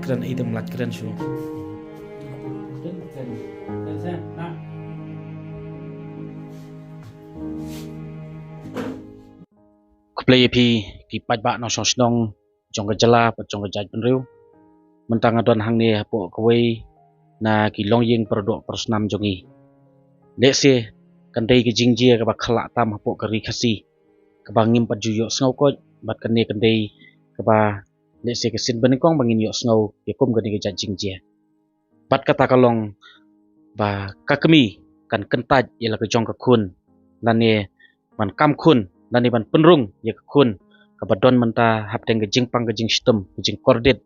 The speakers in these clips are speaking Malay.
keren itu melat keren su. Play pi ki pat ba no sosnong jong jala pa jong jaj penriu mentang adon hang ni po kawai na ki long ying produk persnam jongi lese kandai ki jingjia ka ba khala tam po kari khasi ka ba ngim pa juyo snau ko bat kandai ka ba lese ke sin banikong bangin yo snau ya kum gani ke jaj jingjia bat kata kalong ba kakmi kan kentaj yela ke jong ka kun lane man kam kun nani ban penrung ya kun kabadon menta hapteng gejing pang gejing sistem gejing kordit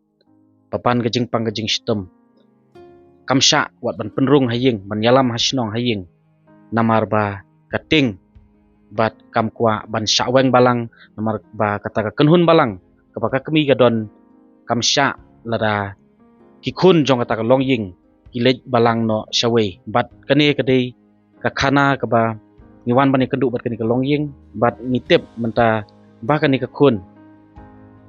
papan gejing pang gejing sistem kamsha wat ban penrung haying ban yalam hasnong haying namar ba kating bat kam kwa ban syaweng balang namar ba kata kenhun balang kabaka kemi gadon kamsha lada kikun jong kata long ying kilej balang no syawe bat kane kadai kakana kaba ngiwan bani keduk bat kani ke longying bat nitip menta bahkan ni ke kun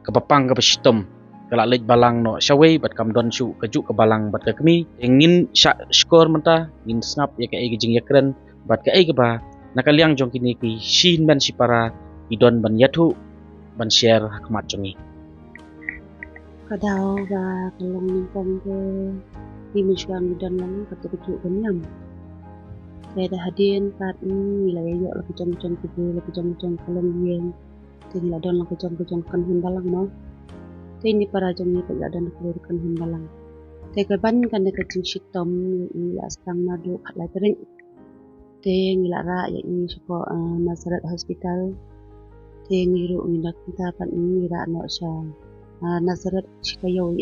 ke papang ke sistem kelak lej balang no syawei bat kam don su kejuk ke balang bat ke kemi ingin syak skor menta ngin snap ya ke jing ya keren bat ke ke ba nakaliang jong kini ki shin ban si para idon ban yathu ban share hakmat jongi kadau ba kalong ni kom ke di miswan dan lang ketuk kenyam saya dah hadir kat wilayah yok lagi jom-jom kubu lagi jom-jom kalong yang tinggal don lagi jom-jom kan balang no ini para jom ni tak don kan balang tega ban kan dekat sistem ila stang nadu khalai tering teng ila ra ya ini suko Nazaret hospital teng iru mindak kita pan ini ra no sa Nazaret sikayo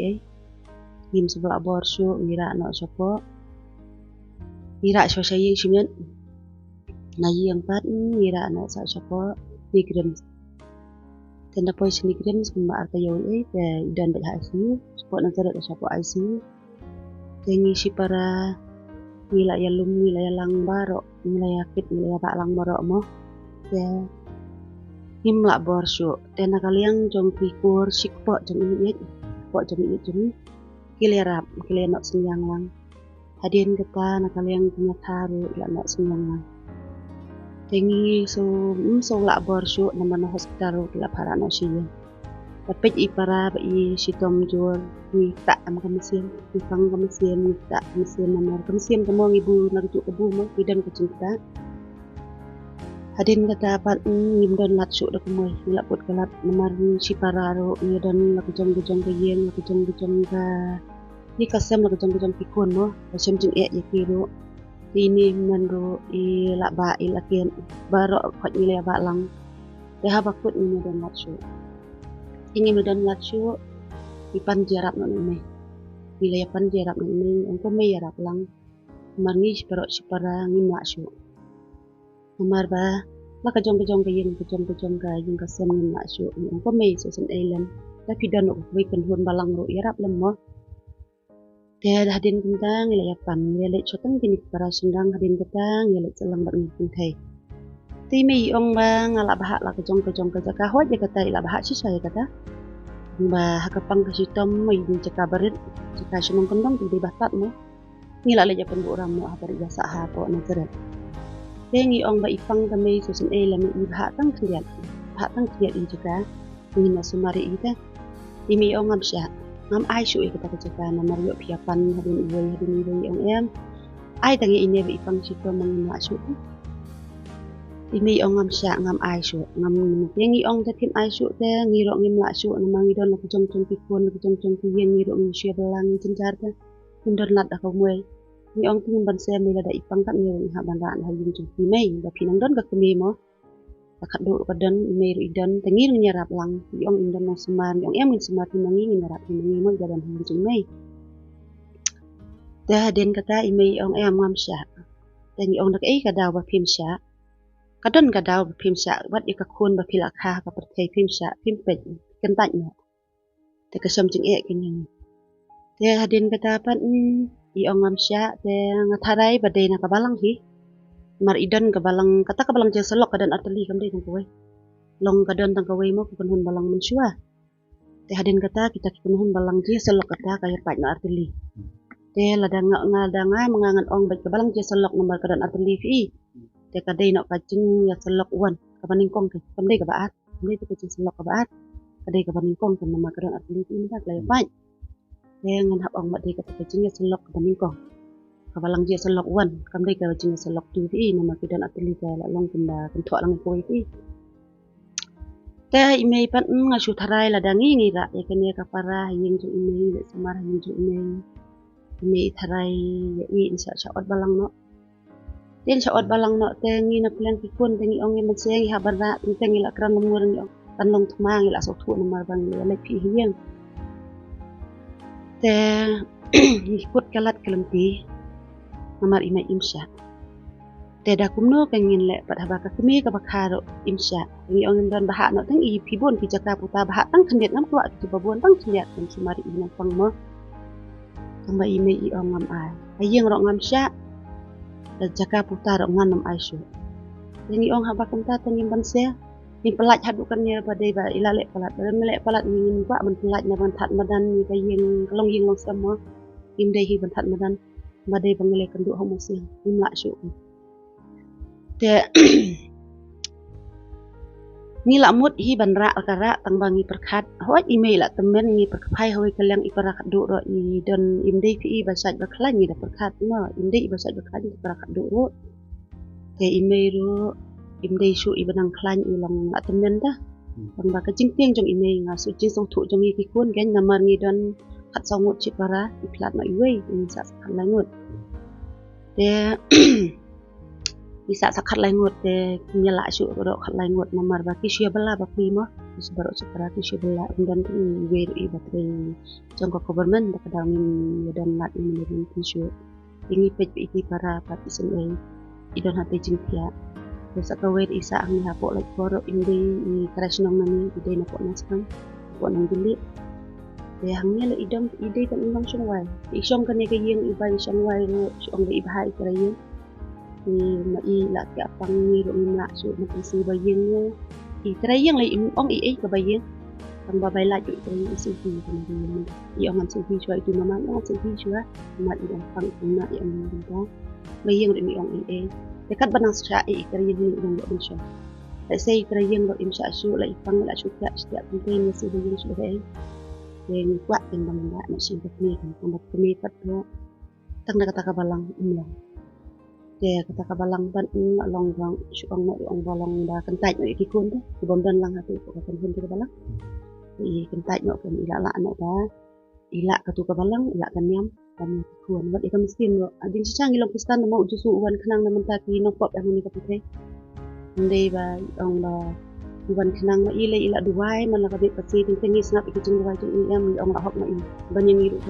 nim sebelah borsu ira no suko ira so saying simen na yang pat ira na sa sapa migrant tenda poi migrant sama arta yo dan dak ICU support Nazaret sapa ICU tengi si para wilayah lum wilayah lang baro wilayah kit wilayah ba lang baro mo ya himla borsu tenda kaliang jong pikur sikpo jong ini po jong ini jong kilerap kilenok senyang lang hadirin kita nakaliang punya taru ila nak senyang tengi so lak borsu nama hospital ila para no siya tapi ipara ba i sitom jor ni tak am kamisian ni pang kamisian ni tak kamisian nama kamisian kamo ibu narujuk kebu mo bidan kecinta hadirin kata pat ngimdon lat su dak moy ila put kelap namar si para ro ni dan lak jong-jong ke yeng lak jong-jong ka ni kasem lak jong-jong pikun no kasem jing ya kiro ini mando i la ba i lakian baro khot ni le ba lang ya bakut ni dan latsu ini medan latsu ipan jarak no me wilayah pan jarak no me engko me jarak lang marni sipara ngi maksu namar ba la ka jong-jong ke yin kasem ngi maksu engko me so sen island tapi dan ko we kan hon balang ro yarap lem mo Tiada hadin kentang ila yapan ila chotang kini para sundang hadin ketang ila celang bat ngipun thai timi ong ba ngala bahak la kejong ke jaka hot je kata ila bahak si saya kata ba hakapang ke sitom mai di jaka barit jaka sunung kendong di batat mo ngila le japan bu ram mo apa jasa ha ko Nazaret tengi ong ba ipang kami susun ila mi bahak tang kriat in jaka ngina sumari ita timi ong amsya ngam ai sui kita keceka nama riok piapan hadin iwai ong em ai tangi ini bi pang situ mangina su imi ong ngam sya ngam ai su ngam yengi ong ta tim ai su te ngiro ngim la su nama ngidon la kejong pikun kejong kien ngiro ngi sia belang cencar ta indon lat ka muai ni ong tim ban se mi la da ipang kat ngiro ha ban ran ha yin jung pi mai da pinang don ka kemi mo akat do kadan meru idan tengir nyarap lang yong indan no semar yong em semar timangi nyarap timangi mo jalan hanjung mai dah den kata imei ong em ngam sya tengi ong dak kadaw ba phim sya kadon kadaw ba phim sya wat ikakun ba philakha ka perthai phim sya phim pet kentat no te kasam jing kenyang te hadin kata pan i ong ngam sya te ngatharai badai na kabalang hi mar idan kabalang kata kabalang jeng selok kadan arteli kam dei tang kowe long kadan tang kowe mo kun hun balang mensua Te hadin kata kita kipenuhun balang je selok kata kaya pat no artili. Te ladanga mengangan ong baik ke balang je selok nomor kadan artili fi. Te kadai nak kacing ya selok wan kapaning kong ke kamdai ka baat. Kamdai tu kacing selok ka baat. Kadai kapaning kong ke nomor kadan artili fi tak kaya pat. Te ngan hap ong mat dei kata kacing ya selok kapaning kong. Kabalang je selok wan kamdai ka kacing selok tu fi nomor kadan artili ka la long kenda kentok lang ko fi. Te imei pan ngashu tharai ladangi ngira ya kene kapara yeng ju imei le samar yeng ju imei tharai ya i insya ot balang no ten ot balang no te ngi na plan pikun te ngi ong ngi maseng ha barra te ngi la kran lumur ngi kan long thma ngi la so thu nomor bang le phi hieng te ikut kalat kalamti nomor imei imsya te da kumno kengin le pat haba ka kemi ka bakharo imsya ngi ong dan bahak no tang i pibon pi jaka puta bahak tang khendiat ngam tua ki babon tang khendiat kan sumari ina pang mo tamba ime i ong ngam ai ayeng ro ngam sya da jaka puta ro nganam ai syu ngi ong haba kumta tangim ban se ni pelat hadu kan ne pada ba ilale pelat ngin kwa man pelat na ban that madan ni ka yeng long yeng long sama imdai hi ban that madan badai bangile kan du homo siang imla syu te ni la mut hi ban ra kara tang bangi perkhat hoi email la temen ni perkai hoi kaliang ipara du ro i don imdei fi basat baklan ni da perkhat no imdei basat baklan ni perkhat du ro te email ro imdei shu i banang klan i long la temen da tang ba ka jingpeng jong email nga su jing song thu jong i ki kun gen namar ni don khat song mut chi para iklat no iwei ni sa khat la ngut te isa sakhat lai ngot te nyala syu ro khat lai ngot nomor ba kisya bala ba primo is baro separa kisya bala dan we i batre jong ko government da kadang min dan lat min min kisya ini pej iki para partisan ai idon hate jingpia terus ka we isa ang ha po like poro indi i crash nong nani ide na po naskan po nang dili te hangnya le idom ide kan ingong sungwai isyong kan ke yeng ibai sungwai ro syong le ibahai karayen ni mai la ka pang ni ro na su ma si bayeng ni i trayeng lai ong i ka bayeng tang ba bai la ju trayeng i su fi kan ni i ong an su fi chua i mama ong su fi chua ma i ong pang na i ong ni da bayeng ro mi ong i te kat banang sa i trayeng ni ong ro insya ta sei trayeng ro insya su lai pang la su ka setiap penting ni su bayeng su dai yang kuat yang bang da na sin ka ni kan tang ba ni pat ro tang da kata ka balang umlang te kata ka balang ban long long syong no ong balang da kentai no iki kun tu bom dan lang hatu ko kan kun ka balang i kentai no kan ila la no da ila ka tu ka balang ila kan nyam kan kun wat ikam miskin no adin cicang ilong pistan no mau jusu wan kenang na menta ki no pop yang ni ka puthe ndei ba ong ba wan kenang ma ila duwai man la ka be pasi ting tingi snap iki jing duwai jing yam ong la hok na i ban yang ngiru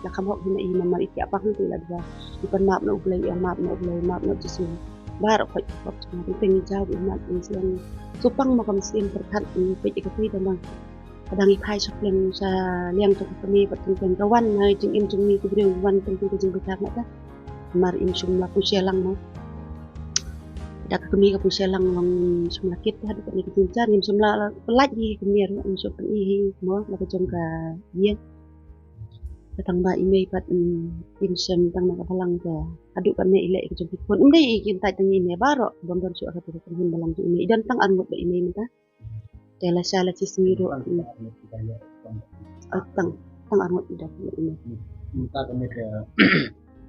la kam hok na i mama iki apa kan ila duwai ipan map no ulai yang map no jisu bar ko ko ting jauh map ni siang supang ma kam sim perkat ni pe ik pe dan kadang i phai sok leng sa liang to kami patung ten kawan ngai jing im jing ni ku bre wan ten ku jing betak na mar im sum la ku selang no da kami ka pu selang long sum la kit ha ni ku jar im sum la pelaj hi kami ro im sum hi mo la ka jong ka yen tang ba imei pat im sem tang na balang ka adu kan ne ile ke pun ndai ikin tai tang ime baro bom don su ka tu kan balang tu ime dan tang an mut ba imei menta tela sala ci smiro tang an mut ida ime minta kami ke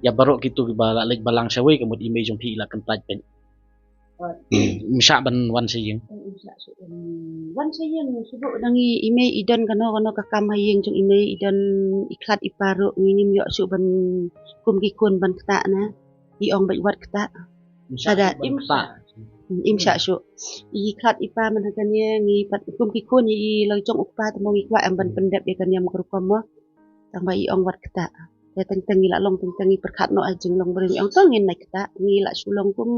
ya baru gitu bala lek balang sawi kemud imei jong pi ila kentaj pen misha ban wan siyeng wan sayang subu dangi ime idan kano ka kam hayeng jong ime idan iklat iparo nginim yo su ban kum ki kun ban kta na i ong bai wat kta sada imsha su iklat ipa man hakanya ngi pat kum ki kun i lo jong upa tamo ngi kwa am ban pendep ya kan yam krukom mo tang bai ong wat kta te teng ila long teng perkhat no ajeng long bring ong tong ngin nai kta ngi la su long kum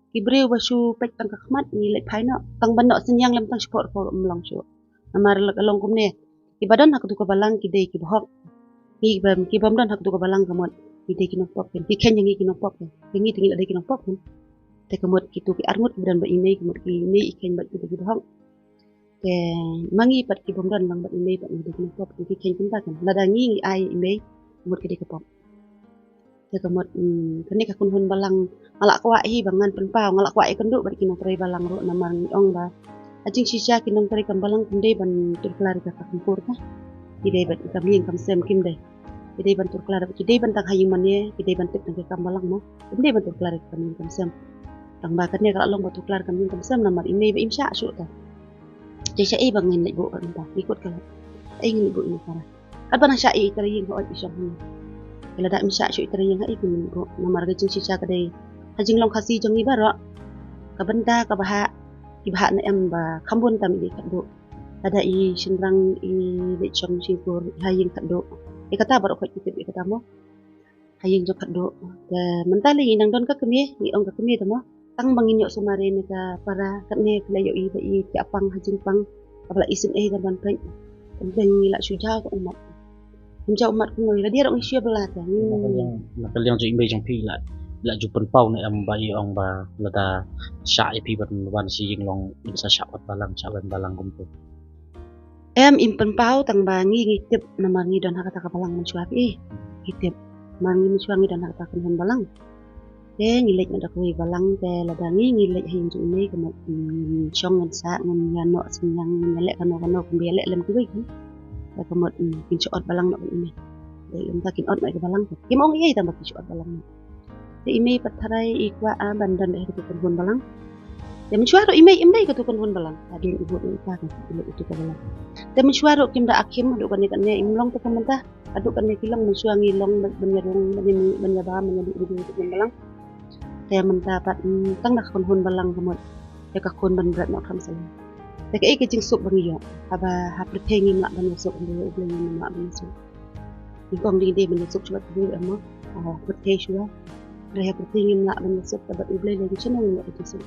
kibreu basu pek tang kakmat ni lek phai no tang ban no senyang lem tang sport for umlong su amar lek along kum ne ki badan hak tu ka balang ki dei ki bhok ki bam don hak tu ka balang kamot ki dei ki no pok ki khen yang ki no pok ki tingi dei ki no pok te kamot ki tu ki arngut badan ba ine ki mot ki ine i khen ba ki bhok ke mangi pat ki bomdan lang bat imei pat ngi dek pop ki ken kun kan ladangi ngi ai imei mut ke pop ke kamot kene ka kun hon balang ngalak kwa hi bangan penpau ngalak kwa ikan duk bat ki nong balang ro namar ngi ong ba ajing sisa ki nong kan balang kunde ban tur klari ka kampur ka ide bat kam ling kam sem kim dai ide ban tur klari ide ban tak hayung mane ide ban tek nang kam balang mo ide ban tur klari kam ling kam sem tang ba kan ne ka long bat tur klari kam ling kam sem namar imei ba imsha su ta Jaya ai bangin lek bo kan ta ikut kan ai ngin bo ini para kan bana sya ai tari yang ho isam ni kala da misya syu tari yang ai kun bo namar ga jing sisa ka dai hajing long khasi jong ni baro ka benda ka baha ki baha na em ba khambun tam di ka do ada i shinrang i le chom chi kur haying ka do e kata baro ko kitip e kata mo haying jo ka do da mentali nang don ka kemi ni ong ka kemi ta mo tang bangin yo sumare ni ka para katne kelayo i ba i ti apang hajing pang apala isin eh dan ban beng la suja ko umat umat ko la dia rong isya belat ya nakaliang jo imei jong pi la ju penpau na am ba i ong ba la da sha pi ban si ying long in sa sha wat balang sha ban balang gum tu em im penpau tang bangi ngitip namar ngi don hakata ka balang mencuap ngitip mangi mencuap ngi don hakata kan balang te ngilek na dakoi balang te ladangi ngilek hin ju nei ka mat chong ngan sa ngan ya no sinyang ngalek kano kumbele lem kuwi kan ka kamot kin chot balang no ini dai lem takin ot mai ka balang kim ong ei tambah chot balang te ime patharai ikwa a bandan dai ka kun balang te mencuaro ime imdai ka kun balang adin ibu ni ka ile itu ka balang te mencuaro kim da akim adu kan ne imlong ta kamanta adu kan ne kilang mencuangi long benyarung benyaba menyadi ibu kun balang kaya mendapat tang nak kon balang kamot ya ka kon ban berat nak kam salah ta ka ke jing sup bangi yo aba ha pretengin nak ban sup ndu ubleng nak ban sup ni kong di de ban sup chuat bu amma prete shua re pretengin nak ban sup ta ubleng le chenong nak itu sup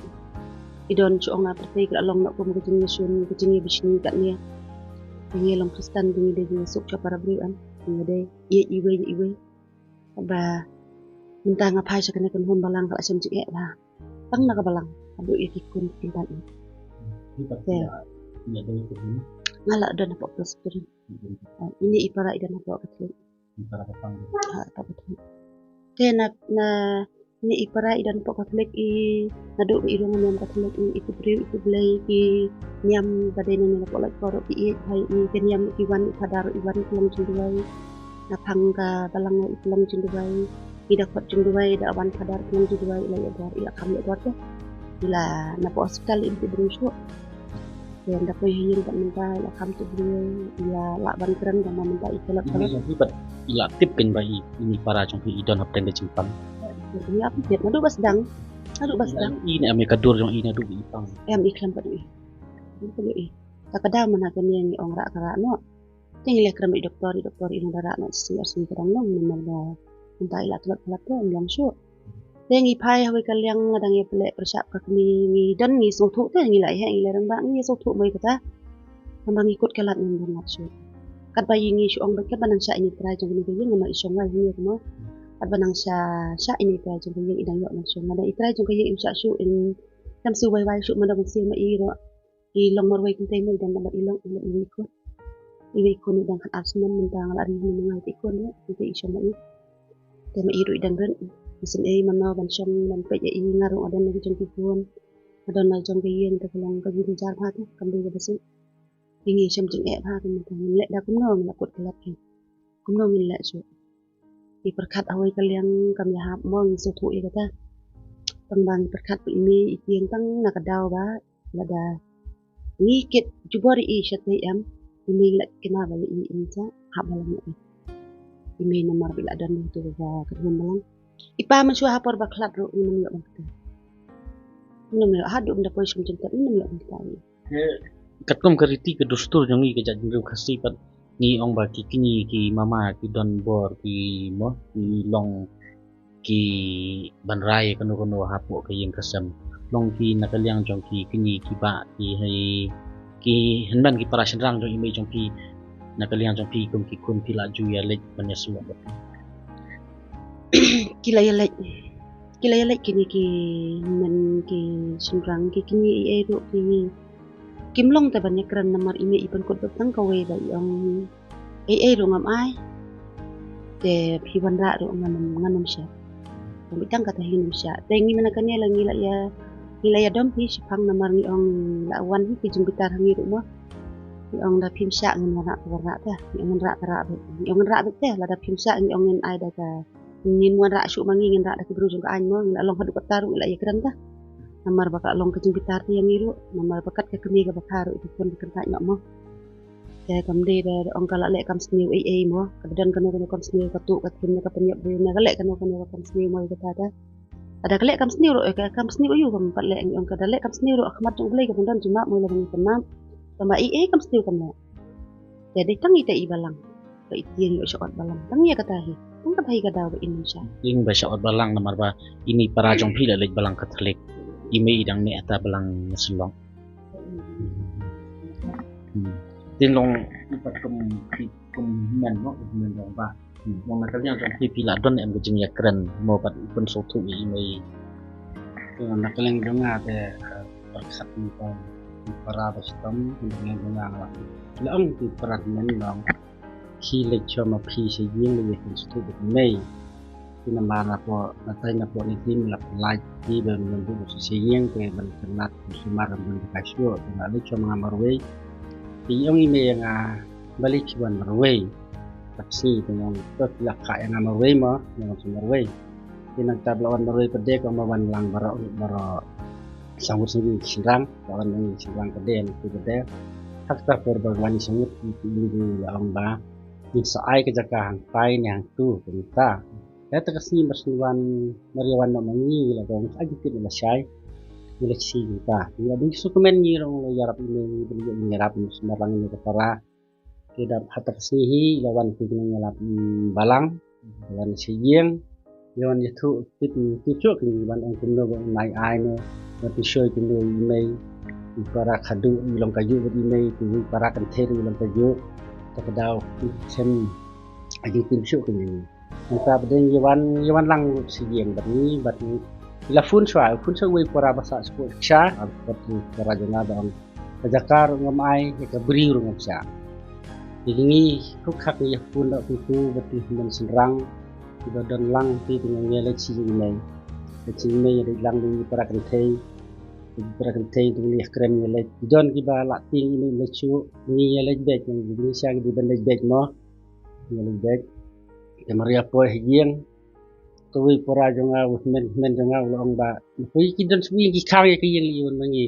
idon chu ong na prete ka long nak ko mo jing yesun ko jing bishni ka ne ni long kristan di de sup cha para bri an ni de iwe aba minta ngapai sakane kan hon balang ka asam jik lah tang na ka balang adu ikikun tintan ni ada itu ni ngala dan apa plus ini ipara idan apa katlik para kapang apa betul kena na ini ipara idan apa katlik I nadu irung nyam katlik I itu beri itu belai ki nyam badai nang apa lek koro I hai I ken nyam iwan padar iwan kelong jinduai na pangga balang kelong jinduai ida kot jinduai da awan padar kelong jinduai ila ya ila kami ya ya ila na po hospital itu berusaha yang dapat hilang tak minta la kam tu beliau ia lak ban keren dan minta ikhlas ini yang ribet ila tip kan bayi ini para jong pi idon hap tende cimpang ini apa dia nadu basdang ini Amerika dur jong ini adu ipang em iklan pada ini perlu tak ada mana kan yang ong rak kara no tinggal kram doktor ini darat no si kadang no memang minta ila telat tu yang syuk Tengi pai hawe kalyang ngadang ya pelek persiap ka kami ngi dan ngi song thuk te ngi lai he ngi lerang ba ngi song thuk mai kata nambang ikut kalat ngi ngat su kat bayi ngi su ong bakat banang sya ini trai jong ni ge ngama isong wai ngi ko kat banang sya ini trai jong ge idang yo nang su ngada itrai jong ge im sya su in tam su wai su mandang si ma I ro I long mor wai kun te mai dan ba ilong iwi ko ni dang hat asman mentang la ri ni ngai ti ko ni ti isong mai te ma I ro idang ren Mesin mana ban syam ban pej ngaruh ada lagi jong pun ada na jong yang ta long ka gi jar pha ta kam bi basi ingi syam jeng e pha kan lek da kum no na pot kelat ke kum no min lek su I perkat awai kalian kam ya hap mong su thu I kata tang perkat pi mi tieng tang na ka daw ba la da ni kit jubori I syat am mi lek kena bali I inja hap malam ni mi nomor bila dan tu ba kedun malang Ipa mensuah hapor baklat ro minum yo bangta. Minum yo hadu nda pois kunjenta minum yo bangta. Katkom kariti ke dustur jongi ke jajin ru khasi pat ni ong ba ki kini ki mama ki don bor ki mo ki long ki banrai kono hapo ke yang kasam long ki nakaliang jong ki kini ki ba ki hai ki henban ki para senrang jong ime jong ki nakaliang jong ki kum ki kun pila ju ya lek banya semua Kila yalek kini ki men ki senrang ki kini I ro ki Kimlong ta banyak keren namar ime ipan kot betang kawe ba yang ro ngam ai te piwan ra ro nganam sya bitang kata hinum sya te ngi mana kan ya ngila ya dom pi sipang namar ngi ong la wan hi kijung bitar hangi ro mo ngi ong da pim sya ngi warna ta ngi ngi ra te la da pim sya ngi ong ngen ai da ka ngin wan ra syu mangi ngin ra da kibru jung ka an mo ngi long hadu kataru ila ya keren ta namar baka long kijung bitar ti yang ngiru namar bakat ka kemi ka bakaru itu pun dikentak nyok mo ya kamde da ong kala lek kam sniu mo kedan kano kam sniu katu katin ka penyap na lek kano kam sniu mo kata ada kalek kam sniu kam sniu yu kam pat lek ong kada lek kam sniu khmat jong blai ka dan cuma mo lang penam sama kam sniu kam lek jadi tang ite i balang ka itien yo shot balang tang ya kata hi tang kata hi kada wa Indonesia Ing ba shot balang namar ba ini para jong pi la lek balang Katolik ime idang ne ata balang nasulong tin long ipat kum men no men long ba mong na kanya jong pi la don em gejing ya keren mo pat pun so tu ime na kaleng dong ate perkat ni pa para bastam dengan dengan la long ti parat men long khi lek choma pi se yeng le hin stu de mei tin ma na po na tai na po ni tim la lai ti ben men du se yeng ke ben kenat sumar ben ka syo na le choma marwe ti yong ime nga balik ban marwe taksi dengan to la ka nga marwe mo nga marwe tin ang tablawan marwe pede ko mawan lang baro sangut sini sirang lawan ni sirang pede ni pede hakta por bagwani sangut ni la ang ba bisa ai ke jaka hang pai ni hang tu kita ya takasi masnuan mariawan no mangi la gong agi tin la syai ni si kita ya di sukumen ni rong yarap ini beli nyarap semarang ni para kedap hatakasi hi lawan tin ngalap balang lawan siyeng lawan itu ticu ni ban ang kuno nai ai no tapi shoy kuno email para khadu ilong kayu email tu para kan theri ilong kayu takadaw sem agi tim syuk ni kita bedeng yawan lang siyeng bat ni ila fun swa we para basa sport sha bat para jona dong kajakar ngamai ka bri ru ngam sha ini kuk hak ya fun da tu beti men serang tiba dan lang ti dengan ngele ci ni di lang di para kan thei tu lihat keren ngele don kiba la ting ini lecu ni ngele bek yang Indonesia di bandai bek mo ngele bek ya maria po hiyeng tuwi para jonga men jonga long ba hui kidon swi ki khang ya kiyeng liun mangi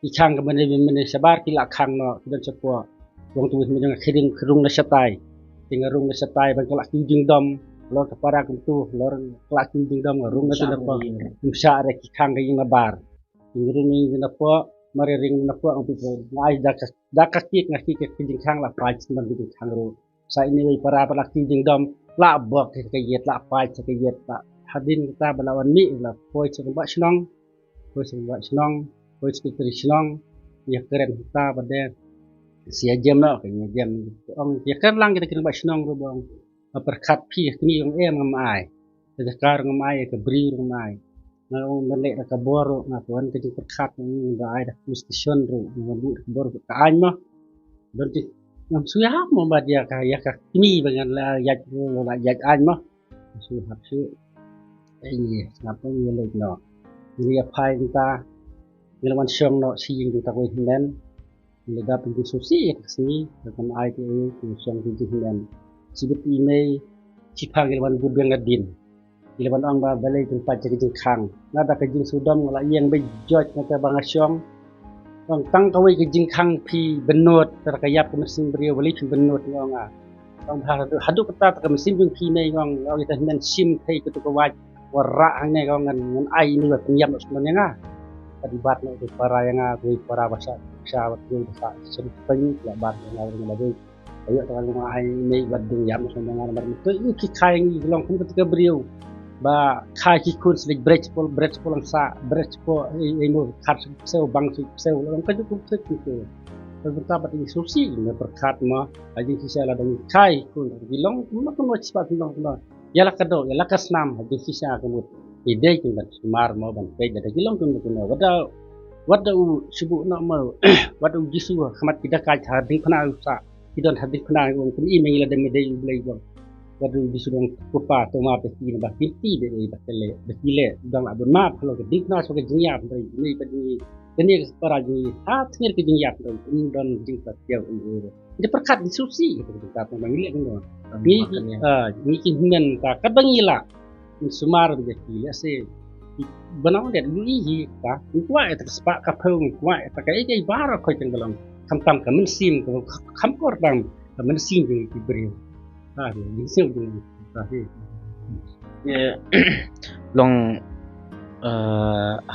ki khang ka men sabar ki la khang no kidon sepo wong tuwi men jonga khirung na satai tingarung na satai ban kala ki jing dom lo ka para kum tu lor kala ki jing dom rung na tu po umsa re ki khang ka ying bar ingrin ni na po mari ring na po ang pipo ngai daka kik ngaki ke jing khang la pa man bi khang ro sa ini wi para ki jing dom la bok ke yet la pa ke yet la hadin kita balawan mi la poi ba snong poi snong ya keren kita pada sia jam no ke jam ong ya kan lang kita ba snong ro bong perkat pi kini ong ngam ai sekar ngam ai ke bri ngam ai na ong le ka boro na tuan ke perkat ni ba ai da station ro ngambu bor ka an mo don ti ngam suya mo ba dia ka ya ka kini bangan la yat an mo su hak su ini ngapa ni le no ni pai kita ngelawan syong no si yang kita ko hinden lega pintu susi sini dengan ai ke syong pintu hinden sibut email cipang ngelawan budeng ngadin ngelawan ang ba balai tempat jadi khang nada ke jing sudam ngala yang be joj ngata bang syong bang tang kawai ke jing khang pi benot terkayap ke mesin beriau beli benot ngonga bang hadu peta ke mesin jing pi nei ngong au kita hinden sim thai ke tu waj warra ang ne ngan ai ni ba penyam sebenarnya nga terlibat itu para yang para bahasa syawat itu bahasa serupa la bar yang lagi ayo teman rumah ini badung jam sebenarnya bar itu ki kai ni long pun ketika beliau ba kai ki kun slik bridge pol sa bridge po ini khat sel bang sel long ka cukup itu bertabat ini susi ini berkat ma aja sisa la dong kai kun long mak mo cepat long yala kado yala kasnam aja sisa kemut ide kita semar mau ban pe jadi kilong kun wada What do sebut nama what do jisu khamat kita kaj hadir kena usa kita hadir kena wong kun email ada medai ulai wong what do jisu dong kupa to ma pe tin ba kinti de bakale bakile dang abun ma phalo ke dikna so ke jinya ndai ni pe ni kene para ji ha thir ke jinya ndai in don jing pa tiau in ini perkat susi gitu ta to bangile ngono ni ki hunan ta kadangila sumar de kile se बनाओ दे लुई ही का कुआ ए तक स्पा का फौ कुआ ए तक ए जे बार खै जंगलम खम तम का मन सीम को खम कोर तम मन सीम जंग की ब्रियो हा नि सेउ जंग ता हे long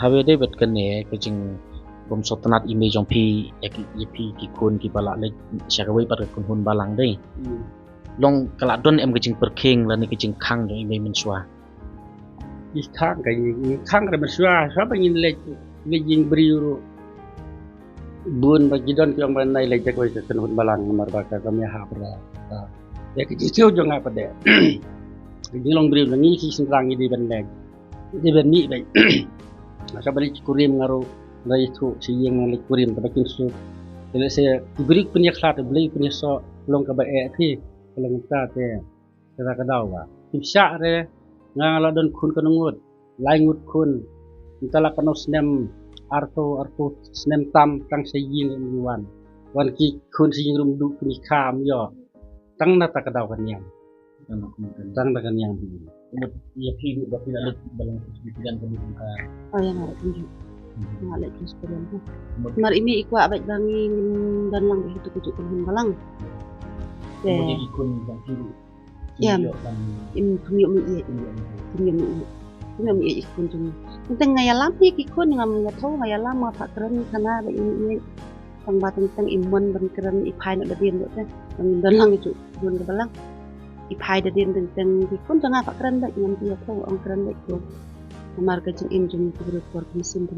have de bet kan ne ke jing bom sotanat image jong pi ek ki kun ki bala le syakawai par kun hun balang dei long kala don em ke jing perking la ni ke jing khang jong image men swa di khang ka men swa sa ba ngin le jing briu bun ba gidon ki ong ban nai le jak wai kun hun balang mar ba ka me ha pra ya ke jiu jong apa de di long briu ngi ki sing rang di ban leg di ban ni bai sa balik kurim ngaro lai thu si yang le kurim ta bakin su le se ibrik punya khlat beli punya so long ka ba e thi long ta te ta ka daw wa tim sha re nga la don kun ka ngut lai ngut kun ta la ka no snem arto snem tam tang se ying wan wan ki kun si ying rum du ni kham yo tang na ta ka daw kan yang tang na kan yang ya pi du ba pi la balang kesulitan kan oh yang ada tunjuk nggak lagi sekalian tuh mar ini ikwa abad bangin dan lang itu kucuk kun balang kemudian ikun bang kiru ya im punyuk mi ikun jung tentang ngayalam ni ikun ngam ngatau ngayalam ma pak keren kana ba ini tang ba tentang imun ban keren ipai nak dadin tu kan dan lang itu dun ke balang ipai dadin tentang ikun jangan pak keren ba ngam dia tahu ang keren ba itu Kamar kecil im jung tu keluar ke mesin tu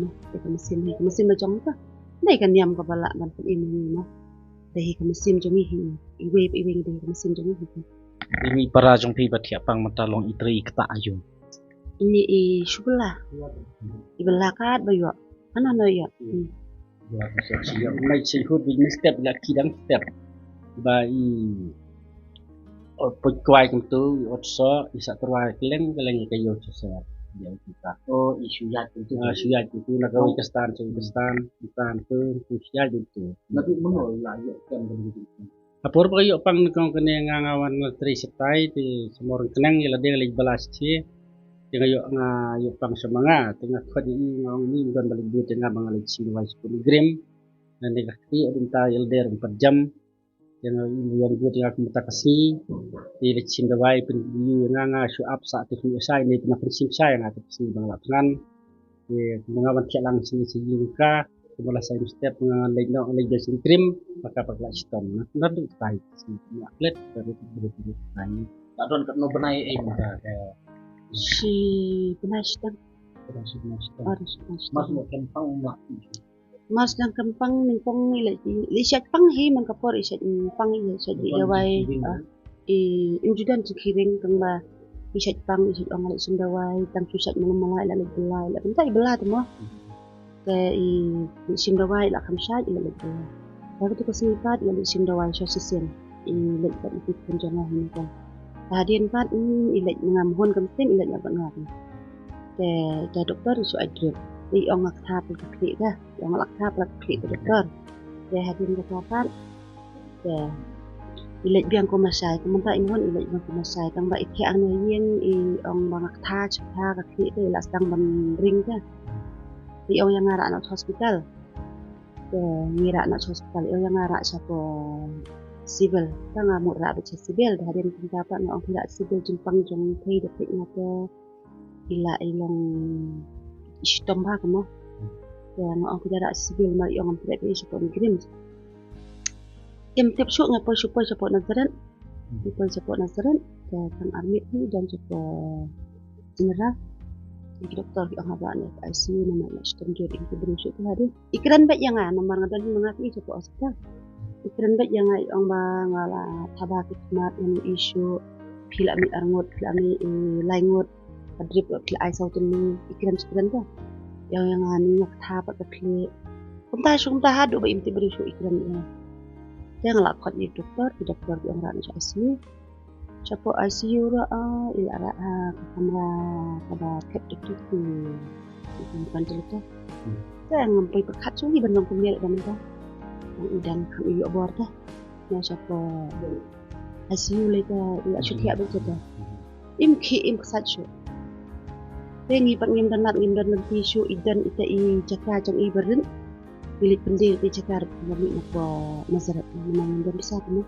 mesin macam apa? Dai kan niam ke balak ban pun ini mah. Dai ke mesin jung hi iwe dai ke mesin jung hi. Ini para jung pi batia pang matalong itri kata ayun. Ini syukurlah. Ibelah kat bayu. Mana no ya? Ya siap mai sihut business step la kidang step. Bai poi kum tu otso isa terwai keleng kayo sa yang kita isu itu nak kau kestan tu isu itu nak menol lah ya kan begitu apor pa yo pang kong kene ngawan ngatri setai di semorong kenang ya ladeng lagi balas ci yang yo pang semangat tengah khadi ngong ni don balik du tengah bangal ci wai 10 gram dan nek ti odinta yelder 4 jam yang dua tengah kita kasih di lecin dawai pendiu nganga show up saat itu saya ini pernah prinsip saya nggak terpesi bang lapangan di mengawan tiap langsung sejengka sebelah saya step mengalih dari krim maka pakai stone nah itu baik sih atlet dari itu baik tak don kat no benai muka kayak Si benai stone masuk kempang mak Mas dan kempang ningpong nilai lihat pang hi man kapor isat pang isat di dawai injudan sekiring kang ba isat pang isat ongal sum dawai tang susat mengemalai la belai la bentai belah tu mah ke sim dawai la kam syat la belai baru tu kesinipat la sim dawai so sisen lek tak ikut penjana ni kan hadian pat ilek mengamhon kamten ilek la bangat ke doktor isu adrep di orang thap ke klik dah yang lak thap lak klik ke doktor dia hadin ke kapan dia ilet biang ko masai kemudian inhon ilet biang ko masai tang ba ikhe ang yen ong bangak tha chha ka klik de la stang ban ring ka di ong yang ngara nak hospital dia ngira nak hospital ong yang ngara siapa civil tang amuk ra be civil dah hadin ke kapan ong tidak civil jimpang jong thei de klik ngata ila ilong istom ba kamo yang aku jarak sibil mari orang tidak bisa pun kirim tip syuk ngapa supaya support nazaran ke kan army ni dan juga general di doktor yang ada ni ICU nama nak sistem jadi itu berusaha tu hari ikran baik yang nomor ngadan mengaku support hospital ikran baik yang orang bangala tabak khidmat yang isu filami arngot filami laingot drip pil ai sautin ikran tu yang anu tha pat kle kumta hadu ba imti beri shu ikram ya yang lakot di dokter di orang ran ICU capo ICU ra ila ra kamera pada ket itu bukan cerita saya ngampai pekat suri bandang kumia dan mereka dan kami yuk bor dah ya capo ICU leka ila cuti abis dah im kesat shu tengi pat ngim dan nanti shu idan ita I cakar jang I berin pilih pendil di cakar kami nak masyarakat memang dan bisa kamu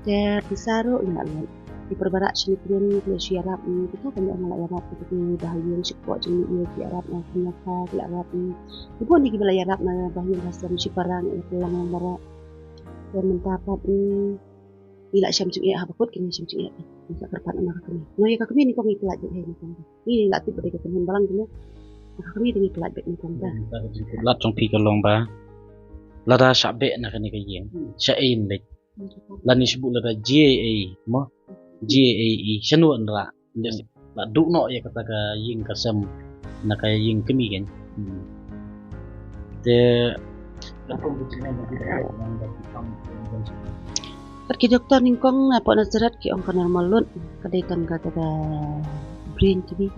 ter pisaro ila lan di perbarak sini kemudian dia siarap kita kan yang malak yarap itu bahagian sekok jenis ia siarap yang kenapa tidak yarap ibu ni kita yarap na bahagian hasil si parang itu lang barak dan mentapat ila syam cik ya bakut kini syam cik ya tak kerpat anak kami no ya kami ni kami kelak je ni kan ni latih pada ketemu balang dulu kami dengan kelak bet ni kan lat trong pi kalong ba lada syabe na kani kayeng syain lek lani sebut lada JAE mo JAE sanu andra la duk no ya kata ka ying kasam na kaya ying kami kan de Ki doktor ningkong na po nasarat ki ong normal lot kadai kan kata brain TV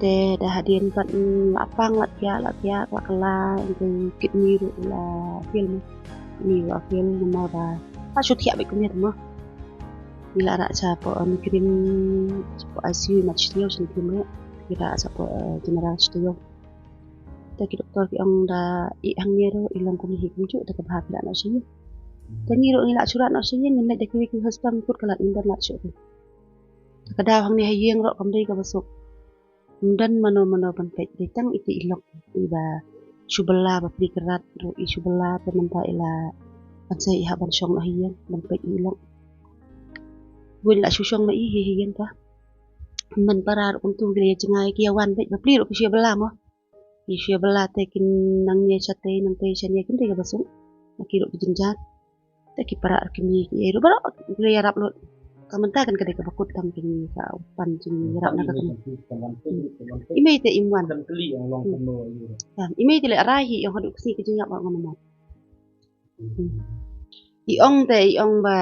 te dah hadian pat lapang lat ya la kala itu kidney ru la film ni wa film nama ba pa shoot ya be kumya mo ila ra cha po mikirin po ICU mat studio sin film kira sa po general studio te ki doktor ki ong da I hang ni ro ilang kumi hikum ju da ka bahak na siya Tani ro nila surat nak siya nila dekwi ki hospital put kalat indan nak siya. Kada hang ni hayeng ro kamdai ka basok. Indan mano ban pet detang iti ilok iba subela ba pri kerat ro I subela pementa ila ansai iha ban syong hayeng ban pet ilok. Bun la susong ma I hayeng pa. Man para untung gile jengai ki awan pet ba pri ro ki subela mo. Ki subela te kin nang ye chate nang te chania kin te ka basok. Nakiro ki jenjat taki para kini ero bara le yarap lo kamanta kan kadai kabakut tam kini ka pan kini yarap na kan imei te imwan imei te le arahi yang haduksi kejeng yak ngomong mo iong ba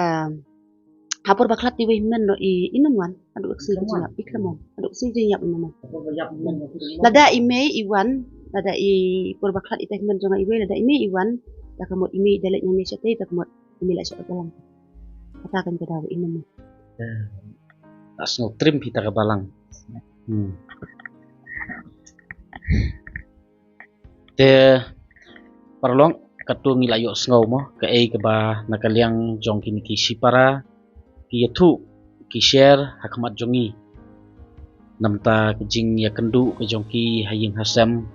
hapur baklat di wehmen no I inamwan haduksi kejeng yak ikramon haduksi kejeng yak ngomong lada imei iwan lada I pur baklat itahman jonga iwe lada imei iwan da kamot imei dalek yang nesate da kamot imila siya kabalang katakan ka daw ina mo asno trim kita kabalang te parlong katung ilayo sngaw mo ka ay ka ba nakaliang jong kini ki sipara ki yatu ki share hakmat jongi namta kejing ya kendu ke jong ki haying hasam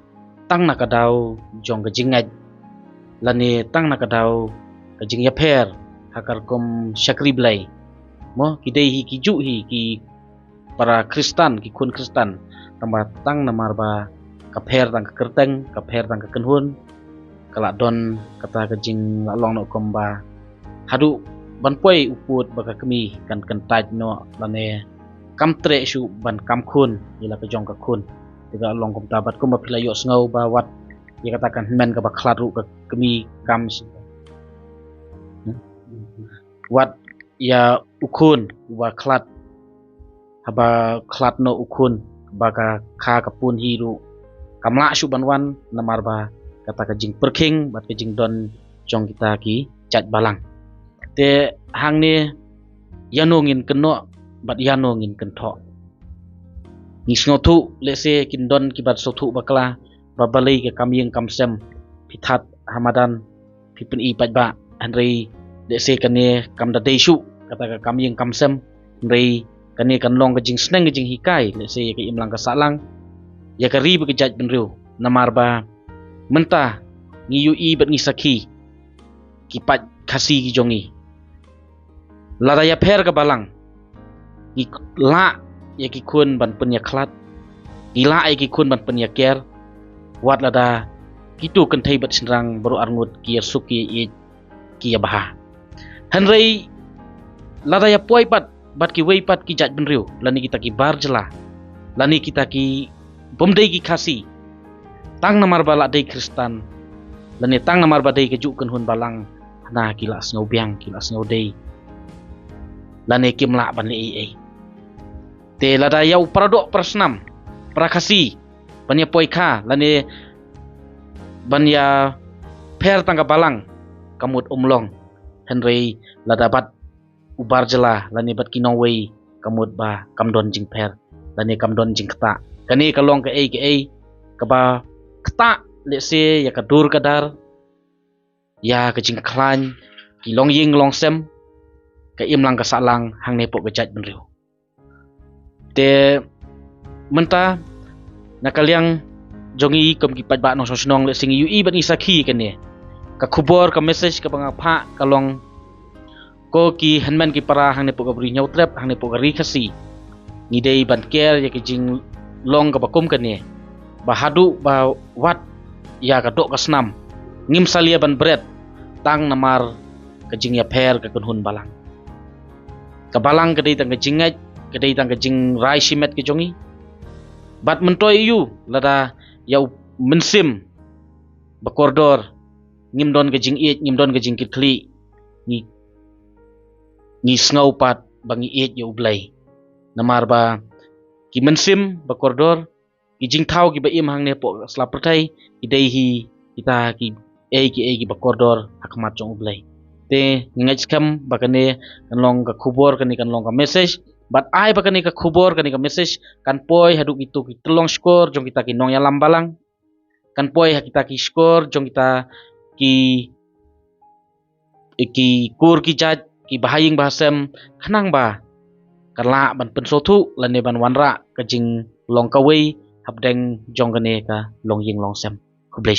tang nakadaw jong kejingad lani tang nakadaw kajing ya per hakar kom syakri blai mo kidai hi kiju hi ki para Kristen ki kun Kristen tambah tang namar ba kaper tang kerteng kaper tang kenhun kala don kata kajing long no kom ba hadu ban poi uput baka kami kan taj no lane kam tre shu ban kam kun ila ka jong ka kun tiga long kom tabat kom ba pilayo sngaw ba wat ya katakan men ka ba khlaru ka kami kam wat ya ukun wa klat haba klat no ukun baga kha kapun hiru kamla shu banwan namar ba kata kajing perking bat kajing don jong kita ki cat balang te hang ni yanongin keno bat yanongin kentho ni snotu lese kin don ki bat sotu bakla babalai ke kamyeng kamsem pithat hamadan pipen I pat ba anrei dese kane kamda desu kata kami yang kamsem rei kane kan long kajing sneng kajing hikai dese ke imlang kasalang ya kari bekejat benriu namar ba mentah ngiyu I bet ngisaki kipat kasi ki jongi lada ya per ka balang ki la ya ki kun ban pen ya klat gila ya ki kun ban pen ya ker wat lada kitu kan thai bet senrang baru arngut ki suki I ki ya bah Henry lada ya poi pat bat ki wei pat ki jat benriu lani kita ki bar jela lani kita ki bomdei ki khasi tang namar bala dei Kristan lani tang namar ba dei kejuk kan hun balang na kila snau biang kila snau dei lani kimla ban le te lada yau paradok persnam prakasi banya poika lani banya per tangga balang kamut umlong henry lada bat ubar jela lani bat kinowei kamut ba kamdon jing per lani kamdon jing kata kani kalong ke ke ba kata lese ya kadur kadar ya ke jing klan ki long ying long sem ke im lang ka salang hang ne pok gejat benriu te menta nakaliang jongi kom ki pat ba no sosnong le sing yu i ban isakhi kene ka khubor ka message ka banga pha kalong ko ki hanman ki para hang ne pok bri nyau trap hang ne pok ri khasi ni dei ban ker ya ki jing long ka bakum kene bahadu ba wat ya ka dok ka snam ngim salia ban bread tang namar ka jing ya per ka kunhun balang ka balang ka dei tang ka jingat ka dei tang ka jing rai simet ki jongi bat mentoi yu lada yau mensim bakordor ngim don ka jing iet ngim don ka jing kitli ni snau pat bangi iet yu blai namar ba ki mensim bakordor ki jing thau ki ba im hang ne po slapertai ki dei hi kita ki bakordor hakmat jong blai te ngaj kam bakane kanlong ka khubor kani kanlong ka message but ai bakane ka khubor kani ka message kan poi haduk itu ki telong skor jong kita ki nong ya lambalang kan poi kita ki skor jong kita ki kur ki jaj ki bahaying bahasem khanang ba karla ban pensotu lane ban wanra ka jing long kawei habdeng jong kane ka long ying long sem kublai